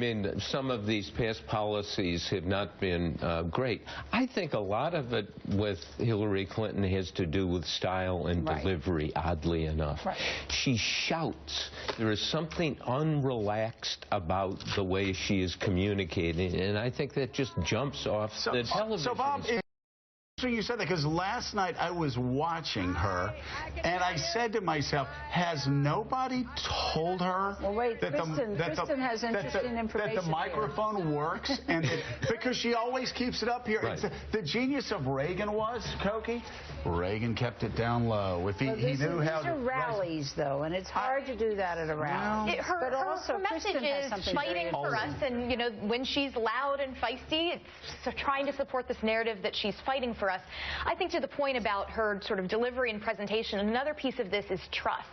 I mean, some of these past policies have not been great. I think a lot of it with Hillary Clinton has to do with style and delivery, oddly enough. She shouts. There is something unrelaxed about the way she is communicating, and I think that just jumps off the television. So, Bob, you said that because last night I was watching her and I said to myself, has nobody told her that the microphone works? And because she always keeps it up here. The genius of Reagan was, Cokie, Reagan kept it down low. If he knew how to... These are rallies, though, and it's hard to do that at a rally. Her message is fighting for us, and, you know, when she's loud and feisty, it's trying to support this narrative that she's fighting for us. I think to the point about her sort of delivery and presentation, another piece of this is trust.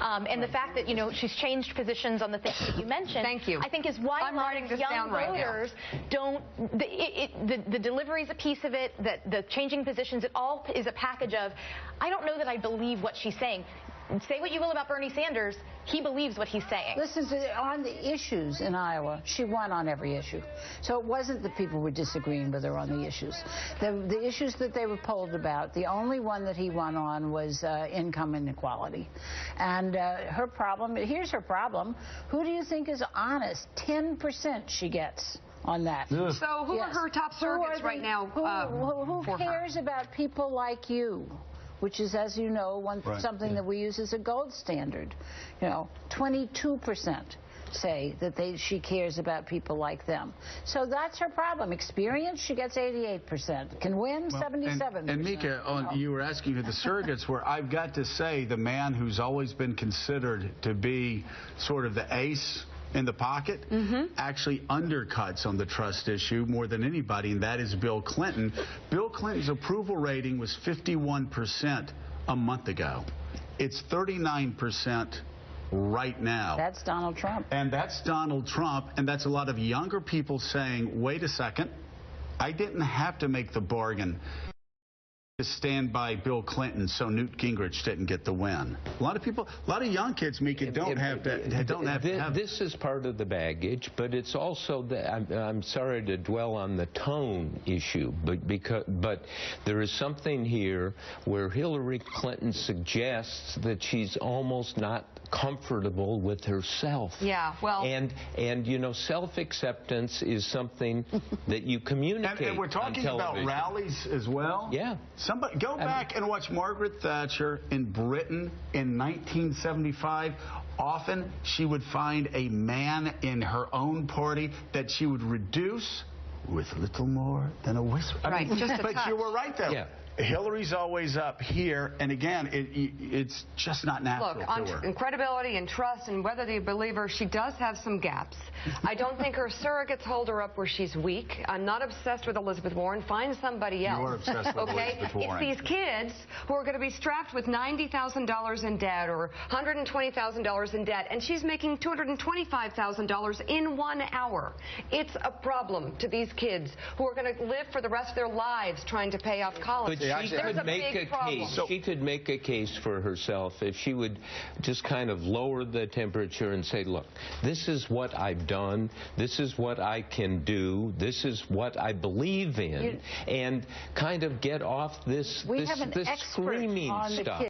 And the fact that, you know, she's changed positions on the things that you mentioned. Thank you. I think is why a lot of young voters don't, the delivery is a piece of it, that the changing positions, it all is a package of, I don't know that I believe what she's saying. Say what you will about Bernie Sanders, he believes what he's saying. Listen, on the issues in Iowa, she won on every issue. So it wasn't that people were disagreeing with her on the issues. The issues that they were polled about, the only one that he won on was income inequality. And her problem, here's her problem, who do you think is honest? 10% she gets on that. So who are her top surrogates right now? Who cares about people like you? Which is, as you know, something that we use as a gold standard. You know, 22% say that she cares about people like them. So that's her problem. Experience, she gets 88%. Can win, 77%. And Mika, you were asking who the surrogates were. I've got to say, the man who's always been considered to be sort of the ace in the pocket actually undercuts on the trust issue more than anybody, and that is Bill Clinton. Bill Clinton's approval rating was 51% a month ago. It's 39% right now. That's Donald Trump. And that's Donald Trump, and that's a lot of younger people saying, wait a second, I didn't have to make the bargain to stand by Bill Clinton so Newt Gingrich didn't get the win. A lot of people, a lot of young kids, Mika, don't have that. This is part of the baggage, but it's also I'm sorry to dwell on the tone issue, but there is something here where Hillary Clinton suggests that she's almost not comfortable with herself. Yeah, well, and you know, self-acceptance is something that you communicate. And we're talking about rallies as well. Yeah. Somebody go back and watch Margaret Thatcher in Britain in 1975. Often she would find a man in her own party that she would reduce with little more than a whisper. Right, just a but touch. You were right though. Yeah. Hillary's always up here, and again, it's just not natural Look, to her. On credibility and trust and whether you believe her, she does have some gaps. I don't think her surrogates hold her up where she's weak. I'm not obsessed with Elizabeth Warren. Find somebody else. You are obsessed with Elizabeth Warren. It's these kids who are going to be strapped with $90,000 in debt or $120,000 in debt, and she's making $225,000 in 1 hour. It's a problem to these kids who are going to live for the rest of their lives trying to pay off college. But she could make a case. She could make a case for herself if she would just kind of lower the temperature and say, look, this is what I've done. This is what I can do. This is what I believe in. And kind of get off this screaming stuff.